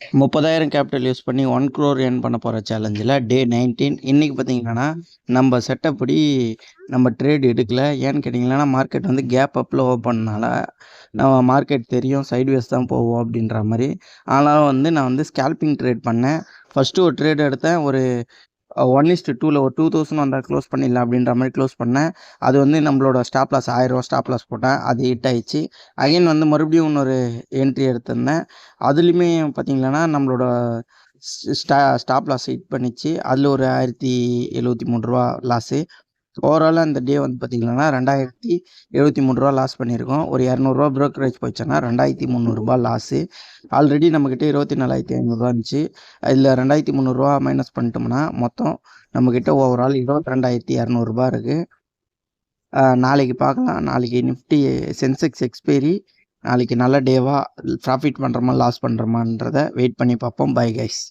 30,000 capital use பண்ணி 1 crore earn பண்ண போகிற சேலஞ்சில் டே 19. இன்றைக்கி பார்த்தீங்கன்னா நம்ம செட்டப் படி நம்ம ட்ரேட் எடுக்கல. ஏன்னு கேட்டிங்கன்னா மார்க்கெட் வந்து கேப் அப்பில் ஓப்பன்னால நம்ம மார்க்கெட் தெரியும் சைட்வேஸ் தான் போவோம் அப்படின்ற மாதிரி. ஆனாலும் வந்து நான் வந்து ஸ்கேல்பிங் ட்ரேட் பண்ணேன். ஃபஸ்ட்டு ஒரு ட்ரேட் எடுத்தேன். ஒரு 1:2ல் ஒரு 2000 வந்தால் க்ளோஸ் பண்ணிடலாம் அப்படின்ற மாதிரி க்ளோஸ் பண்ணேன். அது வந்து நம்மளோட ஸ்டாப் லாஸ் ₹1000 ஸ்டாப் லாஸ் போட்டேன். அது ஹிட் ஆயிடுச்சு. அகைன் வந்து மறுபடியும் இன்னொரு என்ட்ரி எடுத்திருந்தேன். அதுலேயுமே பார்த்தீங்கன்னா நம்மளோட ஸ்டாப் லாஸ் ஹிட் பண்ணிச்சு. அதில் ஒரு ₹1073 லாஸு. ஓவராலாக அந்த டே வந்து பார்த்திங்கன்னா ₹2073 லாஸ் பண்ணியிருக்கோம். ஒரு ₹200 ப்ரோக்கரேஜ் போயிடுச்சுன்னா ₹2300 லாஸு. ஆல்ரெடி நம்மக்கிட்ட ₹24,500 இருந்துச்சு. இதில் ₹2300 மைனஸ் பண்ணிட்டோம்னா மொத்தம் நம்மக்கிட்ட ஓவரால் ₹22,200 இருக்குது. நாளைக்கு பார்க்கலாம். நாளைக்கு நிஃப்டி சென்செக்ஸ் எக்ஸ்பைரி. நாளைக்கு நல்ல டேவா ப்ராஃபிட் பண்ணுறோமா லாஸ் பண்ணுறோமான்றதை வெயிட் பண்ணி பார்ப்போம். Bye guys.